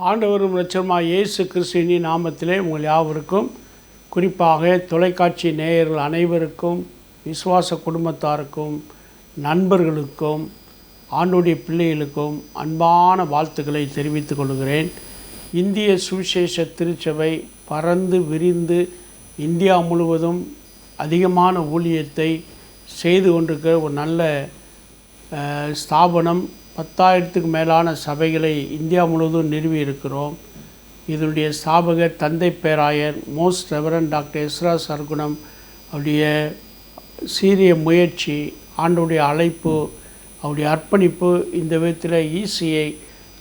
ஆண்டவரும் இரட்சகருமாகிய இயேசு கிறிஸ்துவின் நாமத்திலே உங்கள் யாவருக்கும், குறிப்பாக தொலைக்காட்சி நேயர்கள் அனைவருக்கும், விசுவாச குடும்பத்தாருக்கும், நண்பர்களுக்கும், ஆண்டவருடைய பிள்ளைகளுக்கும் அன்பான வாழ்த்துக்களை தெரிவித்துக் கொள்கிறேன். இந்திய சுவிசேஷ திருச்சபை பறந்து விரிந்து இந்தியா முழுவதும் அதிகமான ஊழியத்தை செய்து கொண்டிருக்கிற ஒரு நல்ல ஸ்தாபனம். 10,000க்கு மேலான சபைகளை இந்தியா முழுவதும் நிறுவி இருக்கிறோம். இதனுடைய ஸ்தாபகர் தந்தை பேராயர் most reverend doctor Ezra Sargunam. அவருடைய சீரிய முயற்சி, ஆண்டவருடைய அழைப்பு, அவருடைய அர்ப்பணிப்பு இந்த விதத்தில் ஈசியை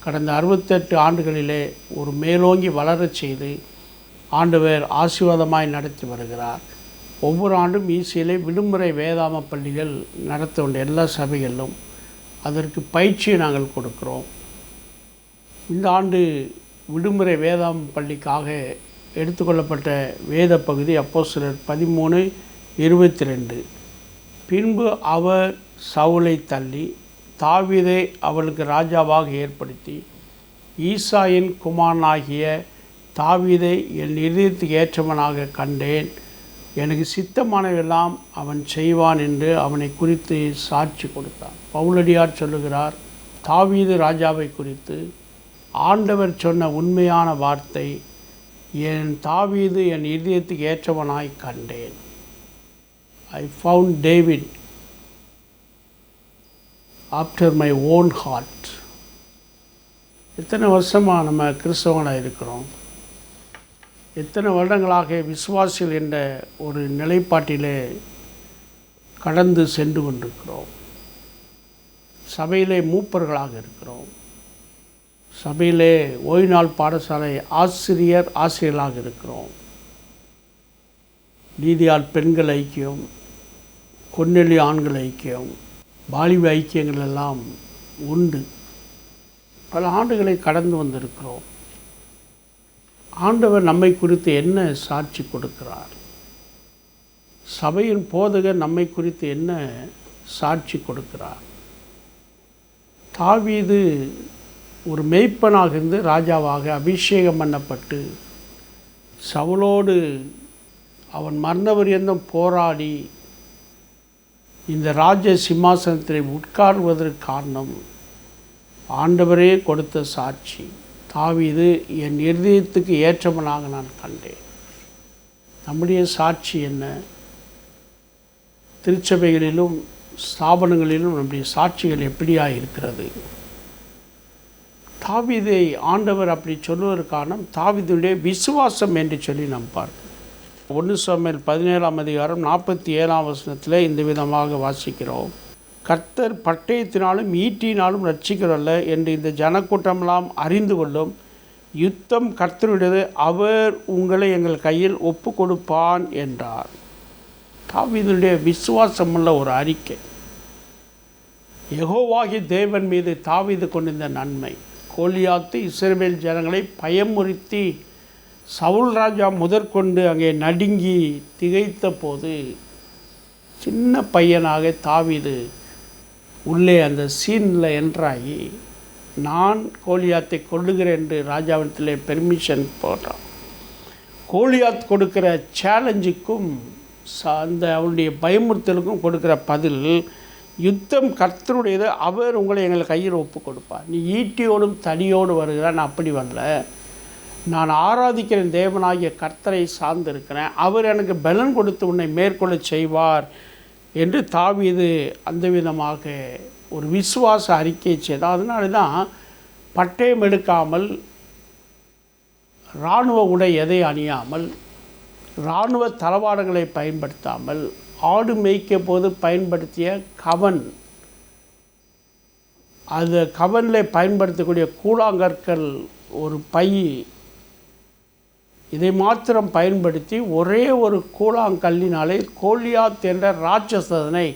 கடந்த 68 ஆண்டுகளிலே ஒரு மேலோங்கி வளரச் செய்து ஆண்டவர் ஆசீர்வாதமாய் நடத்தி வருகிறார். ஒவ்வொரு ஆண்டும் ஈசியிலே விடுமுறை வேதாம பள்ளிகள் நடத்த வேண்டிய எல்லா சபைகளிலும் அதற்கு பயிற்சியை நாங்கள் கொடுக்கிறோம். இந்த ஆண்டு விடுமுறை வேதாம பள்ளிக்காக எடுத்துக்கொள்ளப்பட்ட வேத பகுதி அப்போஸ்தலர் 13:22. பின்பு அவர் சவுலை தள்ளி தாவீதை அவளுக்கு ராஜாவாக ஏற்படுத்தி, ஈசாயின் குமாரனாகிய தாவீதை என் இதயத்துக்கு ஏற்றவனாக கண்டேன், எனக்கு சித்தமானவெல்லாம் அவன் செய்வான் என்று அவனை குறித்து சாட்சி கொடுத்தான். பவுலடியார் சொல்லுகிறார், தாவீது ராஜாவை குறித்து ஆண்டவர் சொன்ன உண்மையான வார்த்தை, என் தாவீது என் இதயத்துக்கு ஏற்றவனாய் கண்டேன். I found David after my own heart. எத்தனை வருஷமாக நம்ம கிறிஸ்தவங்களாக இருக்கிறோம், எத்தனை வருடங்களாக விசுவாசிகள் என்ற ஒரு நிலைப்பாட்டிலே கடந்து சென்று கொண்டிருக்கிறோம். சபையிலே மூப்பர்களாக இருக்கிறோம், சபையிலே ஓய்வு நாள் பாடசாலை ஆசிரியர்களாக இருக்கிறோம். நீதியால் பெண்கள் ஐக்கியம், கொன்னெளி ஆண்கள் ஐக்கியம், வாலிப ஐக்கியங்கள் எல்லாம் உண்டு. பல ஆண்டுகளை கடந்து வந்திருக்கிறோம். ஆண்டவர் நம்மை குறித்து என்ன சாட்சி கொடுக்கிறார்? சபையின் போதகர் நம்மை குறித்து என்ன சாட்சி கொடுக்கிறார்? தாவீது ஒரு மேய்ப்பனாக இருந்து ராஜாவாக அபிஷேகம் பண்ணப்பட்டு சவுலோடு அவன் மரணபரியந்தம் போராடி இந்த ராஜ சிம்மாசனத்தில் உட்கார்வதற்கு காரணம் ஆண்டவரே கொடுத்த சாட்சி. தாவீது என் இருதயத்துக்கு ஏற்றவனாக நான் கண்டேன். நம்முடைய சாட்சி என்ன? திருச்சபைகளிலும் ஸ்தாபனங்களிலும் நம்முடைய சாட்சிகள் எப்படியாக இருக்கிறது? தாவீதை ஆண்டவர் அப்படி சொல்வதற்கான தாவீதுடைய விசுவாசம் என்று சொல்லி நாம் பார்க்கிறோம். 1 சாமுவேல் 17:47 இந்த விதமாக வாசிக்கிறோம். கர்த்தர் பட்டயத்தினாலும் ஈட்டினாலும் ரட்சிக்கிறல்ல என்று இந்த ஜனக்கூட்டமெல்லாம் அறிந்து கொள்ளும். யுத்தம் கர்த்தருடையது, அவர் உங்களை எங்கள் கையில் ஒப்பு கொடுப்பான் என்றார். தாவீதுடைய விசுவாசமுள்ள ஒரு அறிக்கை. யெகோவாகிய தேவன் மீது தாவீது கொண்டிருந்த நன்மை. கோலியாத்து இஸ்ரவேல் ஜனங்களை பயமுறுத்தி சவுல் ராஜா முதற்கொண்டு அங்கே நடுங்கி திகைத்த போது சின்ன பையனாக தாவீது உள்ளே அந்த சீனில் என்ட்ராகி, நான் கோலியாத்தை கொள்ளுகிறேன் என்று ராஜாவிடத்திலே பெர்மிஷன் போடுறான். கோலியாத் கொடுக்கிற சேலஞ்சுக்கும் அந்த அவனுடைய பயமுறுத்தலுக்கும் கொடுக்குற பதில், யுத்தம் கர்த்தருடையது, அவர் உங்களை எங்கள் கையில் ஒப்பு கொடுப்பார். நீ ஈட்டியோடும் தடியோடு வருகிறான், நான் அப்படி வரல, நான் ஆராதிக்கிற தேவனாகிய கர்த்தரை சார்ந்திருக்கிறேன், அவர் எனக்கு பலன் கொடுத்து உன்னை மேற்கொள்ள செய்வார் என்று தாவீது அந்த விதமாக ஒரு விசுவாச அறிக்கை செய்தார். அதனால தான் பட்டயம் எடுக்காமல், இராணுவ உடை எதை அணியாமல், இராணுவ தளவாடங்களை பயன்படுத்தாமல், ஆடு மேய்க்க போது பயன்படுத்திய கவன், அது கவனில் பயன்படுத்தக்கூடிய கூழாங்கற்கள் ஒரு பை, இதை மாத்திரம் பயன்படுத்தி ஒரே ஒரு கூழாங்கல்லினாலே கோலியாத் என்ற ராட்சசனை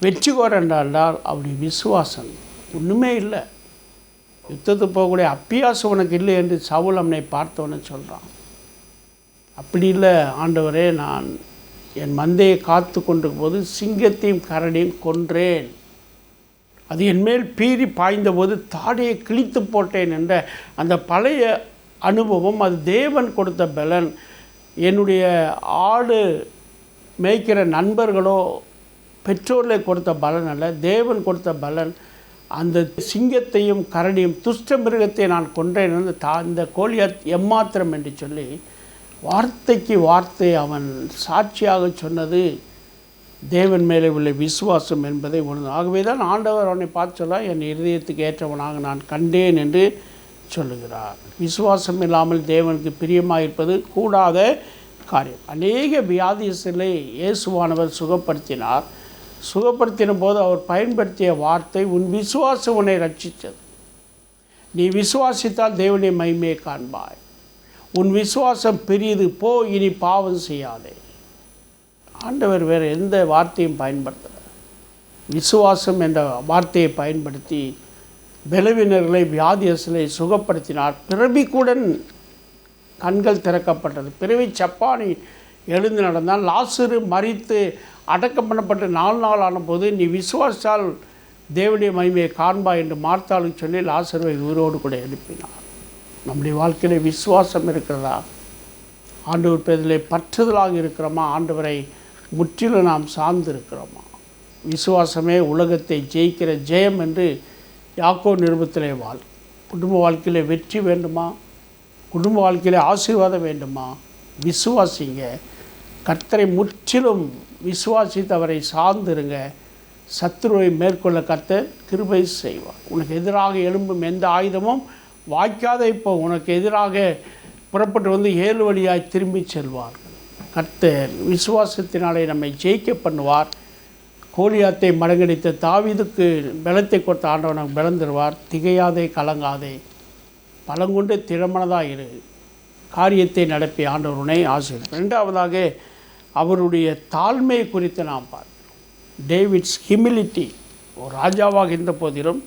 வெற்றி கோர என்றால் அப்படி விசுவாசம் ஒன்றுமே இல்லை. யுத்தத்துக்கு போகக்கூடிய அப்பியாசம் உனக்கு இல்லை என்று சவுல் அவனை பார்த்தவனை சொல்கிறான். அப்படி இல்லை ஆண்டவரே, நான் என் மந்தையை காத்து கொண்டிருக்கும் போது சிங்கத்தையும் கரடியும் கொன்றேன். அது என்மேல் பீறி பாய்ந்தபோது தாடையை கிழித்து போட்டேன் என்ற அந்த பழைய அனுபவம், அது தேவன் கொடுத்த பலன். என்னுடைய ஆடு மேய்க்கிற நண்பர்களோ பெற்றோர்களை கொடுத்த பலன் அல்ல, தேவன் கொடுத்த பலன். அந்த சிங்கத்தையும் கரடியும் துஷ்ட மிருகத்தை நான் கொன்றேன் என்று இந்த கோலியாத் எம்மாத்திரம் என்று சொல்லி வார்த்தைக்கு வார்த்தை அவன் சாட்சியாக சொன்னது தேவன் மேலே உள்ள விசுவாசம் என்பதை உணர்ந்து. ஆகவே தான் ஆண்டவர் அவனை பார்த்து சொல்ல, என் இருதயத்துக்கு ஏற்றவனாக நான் கண்டேன் என்று சொல்லுகிறார். விசுவாசம் இல்லாமல் தேவனுக்கு பிரியமாக இருப்பது கூடாத காரியம். அநேக வியாதிகளை இயேசுவானவர் சுகப்படுத்தினார். சுகப்படுத்தின போது அவர் பயன்படுத்திய வார்த்தை, உன் விசுவாசம் உன்னை ரட்சித்தது. நீ விசுவாசித்தால் தேவனுடைய மகிமையை காண்பாய். உன் விசுவாசம் பெரியது, போ, இனி பாவம் செய்யாதே. ஆண்டவர் வேறு எந்த வார்த்தையும் பயன்படுத்தலை. விசுவாசம் என்ற வார்த்தையை பயன்படுத்தி பலவீனர்களை வியாதியஸ்களை சுகப்படுத்தினார். பிறவிக்குடன் கண்கள் திறக்கப்பட்டது. பிறவி சப்பானி எழுந்து நடந்தால், லாசரு மரித்து அடக்கம் பண்ணப்பட்டு 4 நாள் ஆனபோது நீ விசுவாசால் தேவனுடைய மகிமையை காண்பா என்று மார்த்தாளுக்கு சொல்லி லாசருவை உயிரோடு கூட எழுப்பினார். நம்முடைய வாழ்க்கையில் விசுவாசம் இருக்கிறதா? ஆண்டவர் பேரிலே பற்றுதலாக இருக்கிறோமா? ஆண்டவரை முற்றிலும் நாம் சார்ந்து இருக்கிறோமா? விசுவாசமே உலகத்தை ஜெயிக்கிற ஜெயம் என்று யாக்கோபு நிருபத்திலே குடும்ப வாழ்க்கையில் வெற்றி வேண்டுமா? குடும்ப வாழ்க்கையில் ஆசீர்வாதம் வேண்டுமா? விசுவாசிங்க. கர்த்தரை முற்றிலும் விசுவாசித்து அவரை சார்ந்திருங்க. சத்துருவை மேற்கொள்ள கர்த்தர் கிருபை செய்வார். உனக்கு எதிராக எழும்பும் எந்த ஆயுதமும் வாய்க்காத இப்போ உனக்கு எதிராக புறப்பட்டு வந்து 7 வழியாய் திரும்பி செல்வார்கள். கர்த்தர் விசுவாசத்தினாலே நம்மை ஜெயிக்க பண்ணுவார். கோலியாத்தை மடங்கடித்த தாவீதுக்கு பலத்தை கொடுத்த ஆண்டவன் பலம் தருவார். திகையாதே, கலங்காதே, பலங்கொண்டு திறமனதாக இரு, காரியத்தை நடப்பி ஆண்டவர் உன்னை ஆசீர்வதிப்பார். 2வதாக அவருடைய தாழ்மை குறித்து நாம் பார்க்கிறோம். David's humility. ஒரு ராஜாவாக இருந்த போதிலும்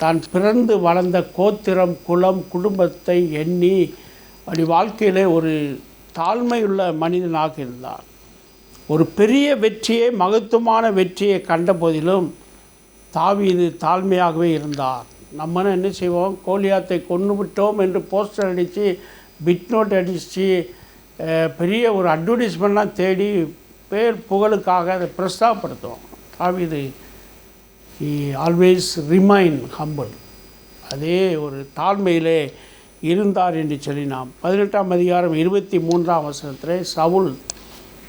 தான் பிறந்து வளர்ந்த கோத்திரம், குலம், குடும்பத்தை எண்ணி அப்படி வாழ்க்கையில் ஒரு தாழ்மையுள்ள மனிதனாக இருந்தார். ஒரு பெரிய வெற்றியை, மகத்துவமான வெற்றியை கண்ட போதிலும் தாவீது தாழ்மையாகவே இருந்தார். நம்ம என்ன செய்வோம்? கோலியாத்தை கொன்று விட்டோம் என்று போஸ்டர் அடித்து, பிட் நோட் அடித்து, பெரிய ஒரு அட்வர்டைஸ்மெண்ட்லாம் தேடி பேர் புகழுக்காக அதை பிரஸ்தாபப்படுத்துவோம். தாவீது ஆல்வேஸ் ரிமைன் ஹம்பிள். அதே ஒரு தாழ்மையிலே இருந்தார் என்று சொல்லி நாம் 18ஆம் அதிகாரம் 23ஆம் வசனத்திலே சவுல்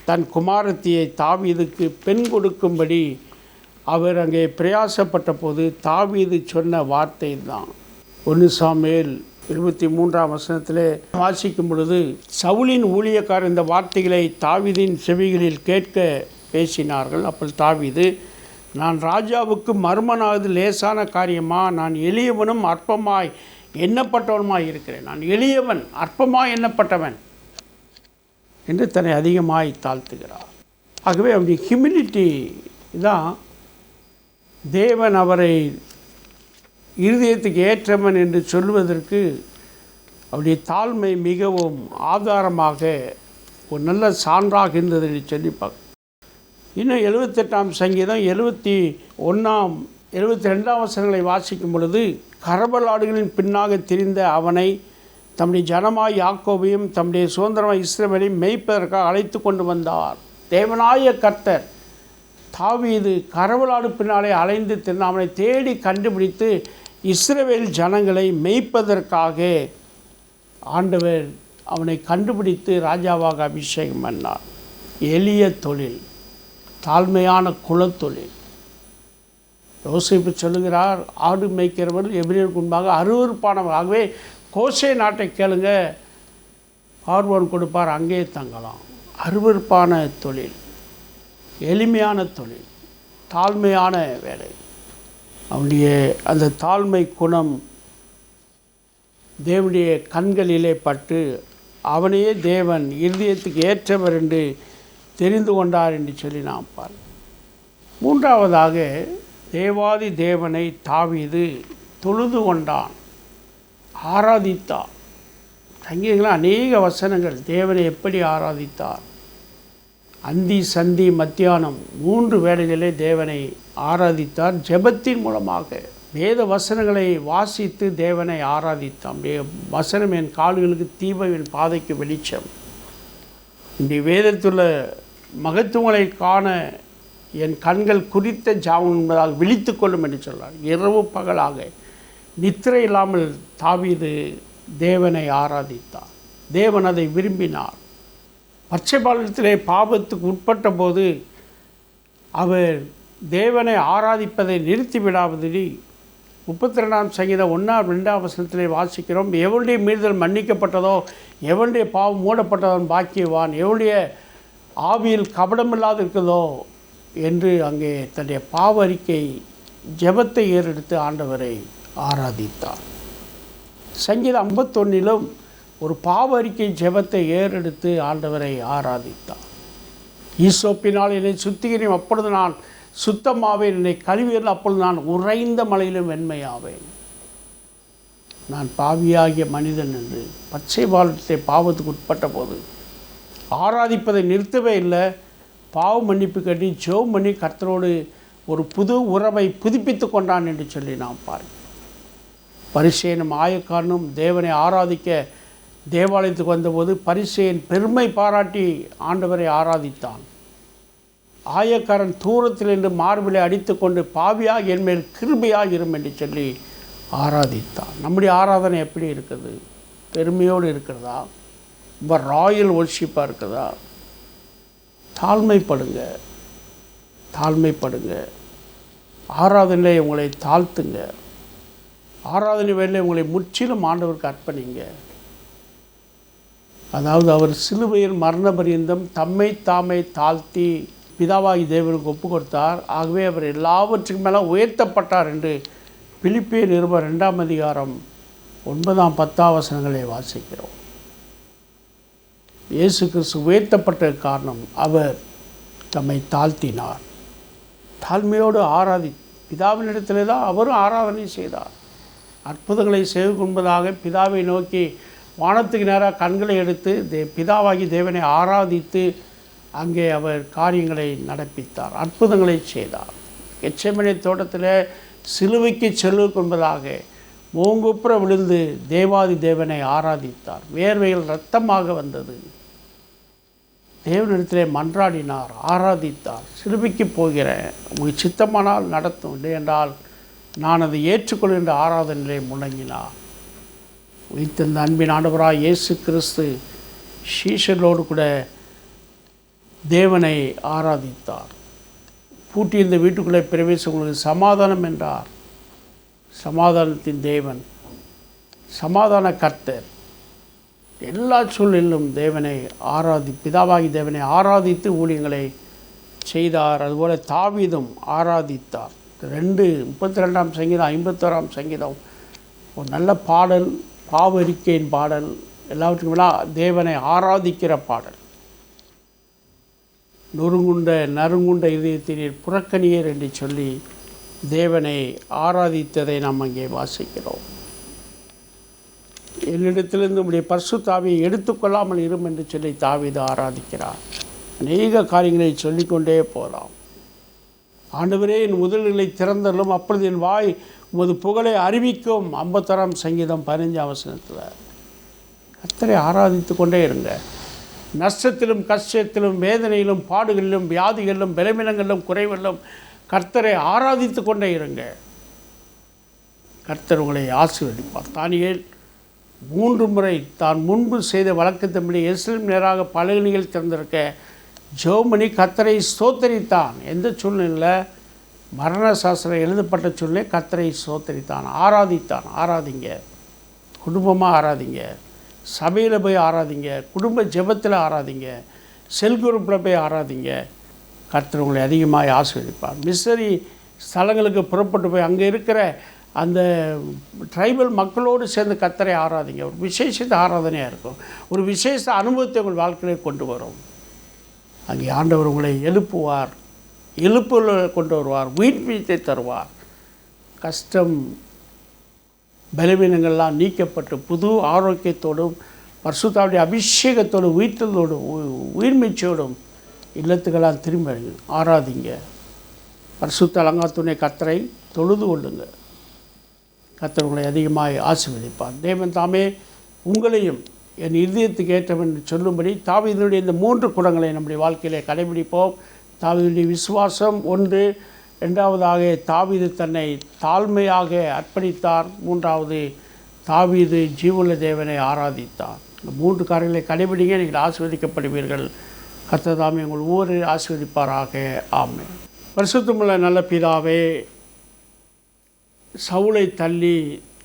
தன் குமாரத்தியை தாவீதுக்கு பெண் கொடுக்கும்படி அவர் அங்கே பிரயாசப்பட்ட போது தாவீது சொன்ன வார்த்தை தான். 1 சாமுவேல் 23ஆம் வசனத்திலே வாசிக்கும் பொழுது, சவுலின் ஊழியக்காரர் இந்த வார்த்தைகளை தாவீதின் செவிகளில் கேட்க பேசினார்கள். அப்போ தாவீது, நான் ராஜாவுக்கு மர்மனாவது லேசான காரியமா? நான் எளியவனும் அற்பமாய் எண்ணப்பட்டவனுமாய் இருக்கிறேன். நான் எளியவன், அற்பமாய் எண்ணப்பட்டவன் என்று தன்னை அதிகமாய் தாழ்த்துகிறார். ஆகவே அவருடைய ஹியூமிலிட்டி தான் தேவன் அவரை இருதயத்துக்கு ஏற்றவன் என்று சொல்வதற்கு அவருடைய தாழ்மை மிகவும் ஆதாரமாக ஒரு நல்ல சான்றாக இருந்தது என்று சொல்லி பார்க்க. இன்னும் 78ஆம் சங்கீதம் 71ஆம் 72ஆம் வசனங்களை வாசிக்கும் பொழுது, கரபலாடுகளின் பின்னாக திரிந்த அவனை தம்முடைய ஜனமாய் யாக்கோபையும் தம்முடைய சுதந்திரமாய் இஸ்ரவேலையும் மேய்ப்பதற்காக அழைத்து கொண்டு வந்தார். தேவனாய கர்த்தர் தாவீது கரவலாடு பின்னாலே அலைந்து திரிந்த அவனை தேடி கண்டுபிடித்து இஸ்ரவேல் ஜனங்களை மேய்ப்பதற்காக ஆண்டவர் அவனை கண்டுபிடித்து ராஜாவாக அபிஷேகம் பண்ணார். எளிய தொழில், தாழ்மையான குலத்தொழில். யோசேப்பு சொல்லுகிறார், ஆடு மேய்க்கிறவர் எபிரேயருக்கு முன்பாக அருவருப்பானவர். ஆகவே கோசே நாட்டை கேளுங்க, பார்வோன் கொடுப்பார், அங்கே தங்கலாம். அருவருப்பான தொழில், எளிமையான தொழில், தாழ்மையான வேலை. அவனுடைய அந்த தாழ்மை குணம் தேவனுடைய கண்களிலே பட்டு அவனையே தேவன் இருதயத்துக்கு ஏற்றவர் என்று தெரிந்து கொண்டார் என்று சொல்லி நாம் பார்ப்போம். 3வதாக தேவாதி தேவனை தாவீது தொழுது கொண்டான், ஆராதித்தார். சங்கீதங்கள் அநேக வசனங்கள் தேவனை எப்படி ஆராதித்தார். அந்தி சந்தி மத்தியானம் 3 வேளைகளிலே தேவனை ஆராதித்தார். ஜெபத்தின் மூலமாக வேத வசனங்களை வாசித்து தேவனை ஆராதித்தான். வசனம் என் கால்களுக்கு தீபம், என் பாதைக்கு வெளிச்சம். இந்த வேதத்துள்ள மகத்துவங்களை காண என் கண்கள் குறித்த ஜாமம் என்பதால் விழித்து கொள்ளும் என்று சொன்னார். இரவு பகலாக நித்திரை இல்லாமல் தாவீது தேவனை ஆராதித்தார். தேவன் அதை விரும்பினார். பச்சைபாலத்திலே பாவத்துக்கு உட்பட்ட போது அவர் தேவனை ஆராதிப்பதை நிறுத்திவிடாதபடி 32ஆம் சங்கீதம் 1-2 வசனத்திலே வாசிக்கிறோம். எவனுடைய மீறுதல் மன்னிக்கப்பட்டதோ, எவனுடைய பாவம் மூடப்பட்டதோ பாக்கியவான், எவனுடைய ஆவியில் கபடமில்லாது இருக்குதோ என்று அங்கே தன்னுடைய பாவ அறிக்கை ஜெபத்தை ஏறெடுத்து ஆண்டவரை ஆராதித்தார். சங்கீதம் 51 ஒரு பாவ அறிக்கை ஜெபத்தை ஏறெடுத்து ஆண்டவரை ஆராதித்தார். ஈசோப்பினால் என்னை சுத்திகரியும், அப்பொழுது நான் சுத்தமாவேன். என்னை கழுவியல், அப்பொழுது நான் உறைந்த மலையிலும் வெண்மையாவேன். நான் பாவியாகிய மனிதன் என்று பச்சை பாலத்தை பாவத்துக்கு உட்பட்ட போது ஆராதிப்பதை நிறுத்தவே இல்லை. பாவ மன்னிப்பு கட்டி ஜெபம் பண்ணி கர்த்தரோடு ஒரு புது உறவை புதுப்பித்து கொண்டான் என்று சொல்லி நாம் பாருங்கள். பரிசேயனும் ஆயக்காரனும் தேவனை ஆராதிக்க தேவாலயத்துக்கு வந்தபோது பரிசேயன் பெருமை பாராட்டி ஆண்டவரை ஆராதித்தான். ஆயக்காரன் தூரத்தில் என்று மார்பிலை அடித்து கொண்டு பாவியாக என்மேல் கிருபையாக இரும் என்று சொல்லி ஆராதித்தான். நம்முடைய ஆராதனை எப்படி இருக்குது? பெருமையோடு இருக்கிறதா? ரொம்ப ராயல் ஒர்ஷிப்பாக இருக்குதா? தாழ்மைப்படுங்க, தாழ்மைப்படுங்க. ஆராதனையில் உங்களை தாழ்த்துங்க. ஆராதனை வேலையில் உங்களை முற்றிலும் ஆண்டவருக்கு அர்ப்பணிங்க. அதாவது அவர் சிலுவையில் மரண பரியந்தம் தம்மை தாமே தாழ்த்தி பிதாவாகி தேவனுக்கு ஒப்பு கொடுத்தார். ஆகவே அவர் எல்லாவற்றுக்கும் மேலே உயர்த்தப்பட்டார் என்று பிலிப்பியர் 2ஆம் அதிகாரம் 9-10 வசனங்களை வாசிக்கிறோம். இயேசு கிறிஸ்து உயர்த்தப்பட்ட காரணம் அவர் தம்மை தாழ்த்தினார். தாழ்மையோடு பிதாவினிடத்திலே தான் அவரும் ஆராதனை செய்தார். அற்புதங்களை செய்து கொள்வதாக பிதாவை நோக்கி வானத்துக்கு நேராக கண்களை எடுத்து பிதாவாகி தேவனை ஆராதித்து அங்கே அவர் காரியங்களை நடப்பித்தார், அற்புதங்களை செய்தார். கெத்செமனே தோட்டத்தில் சிலுவைக்கு செல்வது கொள்வதாக மூங்குப்புற விழுந்து தேவாதி தேவனை ஆராதித்தார். வேர்வையில் இரத்தமாக வந்தது. தேவனிடத்திலே மன்றாடினார், ஆராதித்தார். சிலுவைக்கு போகிறேன், உங்களுக்கு சித்தமானால் நடத்தும், இல்லை என்றால் நான் அதை ஏற்றுக்கொள்கின்ற ஆராதனையை முழங்கினார். உயிர்த்தெழுந்த அன்பின் ஆண்டவராய் இயேசு கிறிஸ்து சீஷர்களோடு கூட தேவனை ஆராதித்தார். பூட்டி இந்த வீட்டுக்குள்ளே பிரவேசம் உங்களுக்கு சமாதானம் என்றார். சமாதானத்தின் தேவன், சமாதான கர்த்தர். எல்லா சூழலிலும் தேவனை பிதாவாகி தேவனை ஆராதித்து ஊழியங்களை செய்தார். அதுபோல் தாவீதும் ஆராதித்தார். 32ஆம் சங்கீதம் 51ஆம் சங்கீதம் ஒரு நல்ல பாடல், பாவரிக்கையின் பாடல், எல்லாவற்றுக்கும் மேலே தேவனை ஆராதிக்கிற பாடல். நறுங்குண்ட இதயத்தினர் புறக்கணியர் என்று சொல்லி தேவனை ஆராதித்ததை நாம் அங்கே வாசிக்கிறோம். என்னிடத்திலிருந்து உடைய பரிசுத்த ஆவியை எடுத்துக்கொள்ளாமல் இரும் என்று சொல்லி தாவீது ஆராதிக்கிறார். அநேக காரியங்களை சொல்லிக்கொண்டே போகலாம். ஆண்டவரே என் உதடுகளை திறந்தலும், அப்பொழுது என் வாய் உமது புகழை அறிவிக்கும். 51ஆம் சங்கீதம் 15ஆம் வசனத்தில் கர்த்தரை ஆராதித்து கொண்டே இருங்க. நஷ்டத்திலும் கஷ்டத்திலும் வேதனையிலும் பாடுகளிலும் வியாதிகளிலும் பலவீனங்களிலும் குறைவிலும் கர்த்தரை ஆராதித்து கொண்டே இருங்க. கர்த்தர் உங்களை ஆசீர்வதிப்பார். தானியேல் 3 முறை தான் முன்பு செய்த வழக்கத்தின்படி எருசலேம் நேராக பலகணிகள் திறந்திருக்க ஜெபமணி கர்த்தரை ஸ்தோத்தரித்தான். எந்த சூழ்நிலையில்? மரண சாஸ்திரம் எழுதப்பட்ட சூழ்நிலை கர்த்தரை ஸ்தோத்தரித்தான், ஆராதித்தான். ஆராதிங்க, குடும்பமாக ஆராதிங்க, சபையில் போய் ஆராதிங்க, குடும்ப ஜெபத்தில் ஆராதிங்க, செல் குரூப்பில் போய் ஆராதிங்க. கர்த்தர் உங்களை அதிகமாக ஆசீர்வதிப்பார். மிஷனரி ஸ்தலங்களுக்கு புறப்பட்டு போய் அங்கே இருக்கிற அந்த ட்ரைபல் மக்களோடு சேர்ந்து கர்த்தரை ஆராதிங்க. ஒரு விசேஷ ஆராதனையாக இருக்கும். ஒரு விசேஷ அனுபவத்தை உங்கள் வாழ்க்கையில் கொண்டு வரும். அங்கே ஆண்டவர் உங்களை எழுப்புவார், எழுப்புல கொண்டு வருவார், உயிர்ப்பீச்சை தருவார். கஷ்டம் பலவீனங்கள்லாம் நீக்கப்பட்டு புது ஆரோக்கியத்தோடும் பரிசுத்தாவுடைய அபிஷேகத்தோடும் உயிர்த்தலோடும் உயிர்மீச்சோடும் இல்லத்துக்கெல்லாம் திரும்பி ஆராதிங்க. பரிசுத்த அலங்காத்துணை கர்த்தரை தொழுது கொள்ளுங்க. கர்த்தர் உங்களை அதிகமாக ஆசீர்வதிப்பார். தேவன் தாமே உங்களையும் என் இதயத்துக்கு ஏற்றவன் என்று சொல்லும்படி தாவீதுடைய இந்த 3 குணங்களை நம்முடைய வாழ்க்கையிலே கடைபிடிப்போம். தாவீதுடைய விசுவாசம் 1, 2வதாக தாவீது தன்னை தாழ்மையாக அர்ப்பணித்தார், 3வது தாவீது ஜீவனுள்ள தேவனை ஆராதித்தார். இந்த 3 காரியங்களை கடைபிடிங்க, நீங்கள் ஆசீர்வதிக்கப்படுவீர்கள். கர்த்தர் தாமே உங்கள் ஒவ்வொரு ஆசீர்வதிப்பாராக. ஆமென். பரிசுத்தமுள்ள நல்ல பிதாவே, சவுலை தள்ளி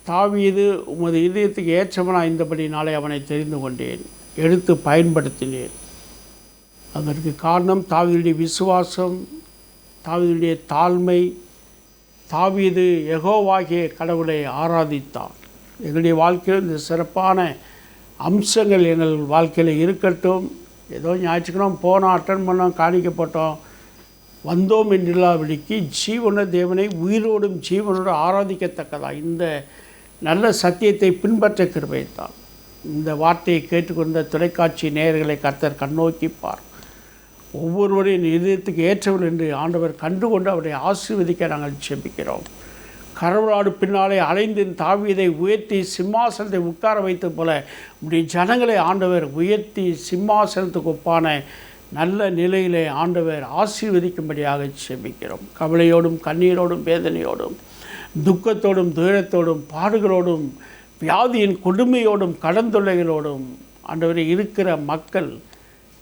தாவீது உமது இதயத்துக்கு ஏற்றவனாக இருந்தபடினாலே அவனை தெரிந்து கொண்டேன், எடுத்து பயன்படுத்தினேன். அதற்கு காரணம் தாவீதுடைய விசுவாசம், தாவீதுடைய தாழ்மை. தாவீது யெகோவாகிய கடவுளை ஆராதித்தான். எங்களுடைய வாழ்க்கையில் இந்த சிறப்பான அம்சங்கள் எங்கள் வாழ்க்கையில் இருக்கட்டும். ஏதோ ஞாயிற்றுக்கிழமை போனோம், அட்டன் பண்ணோம், காணிக்கப்பட்டோம், வந்தோம் என்றில்லாதபடிக்கு ஜீவன தேவனை உயிரோடும் ஜீவனோடு ஆராதிக்கத்தக்கதாக இந்த நல்ல சத்தியத்தை பின்பற்ற கிருபைத்தான். இந்த வார்த்தையை கேட்டுக்கொண்ட தொலைக்காட்சி நேயர்களை கர்த்தர் கண்ணோக்கிப்பார். ஒவ்வொருவரையும் இதயத்துக்கு ஏற்றவர் என்று ஆண்டவர் கண்டுகொண்டு அவரை ஆசீர்வதிக்க நாங்கள் ஜெபிக்கிறோம். கரவலாடு பின்னாலே அலைந்து தாவீதை உயர்த்தி சிம்மாசனத்தை உட்கார வைத்தது போல உடைய ஜனங்களை ஆண்டவர் உயர்த்தி சிம்மாசனத்துக்கு ஒப்பான நல்ல நிலையிலே ஆண்டவர் ஆசீர்வதிக்கும்படியாக ஜெபிக்கிறோம். கவலையோடும் கண்ணீரோடும் வேதனையோடும் துக்கத்தோடும் துயரத்தோடும் பாடுகளோடும் வியாதியின் கொடுமையோடும் கடந்தொல்லைகளோடும் ஆண்டவரை இருக்கிற மக்கள்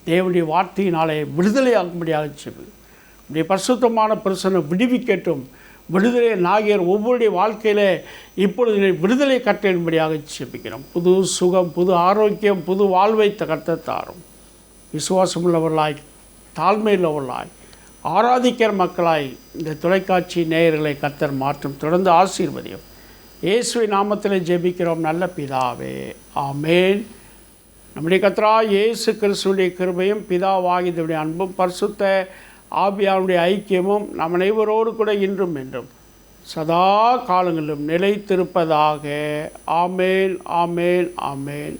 தேவனுடைய வார்த்தையினாலே விடுதலையாகும்படியாக ஜெபி. உடைய பரிசுத்தமான பிரசன்னம் விடுவிக்கட்டும். விடுதலை நாயகர் ஒவ்வொருடைய வாழ்க்கையில் இப்பொழுது விடுதலை கட்டளையின்படியாக ஜெபிக்கிறோம். புது சுகம், புது ஆரோக்கியம், புது வாழ்வை கர்த்தத்தாரும். விசுவாசமுள்ளவர்களாய், தாழ்மையுள்ளவர்களாய், ஆராதிக்கிற மக்களாய் இந்த தொலைக்காட்சி நேயர்களை கர்த்தர் மாற்றும். தொடர்ந்து ஆசீர்வதியும். இயேசுவின் நாமத்தில் ஜெபிக்கிறோம் நல்ல பிதாவே. ஆமேன். நம்முடைய கர்த்தராகிய இயேசு கிறிஸ்துவினுடைய கிருபையும் பிதாவாகிய அன்பும் பரிசுத்த ஆவியானுடைய ஐக்கியமும் நம் அனைவரோடு கூட இன்றும் என்றும் சதா காலங்களிலும் நிலைத்திருப்பதாக. ஆமேன், ஆமேன், ஆமேன்.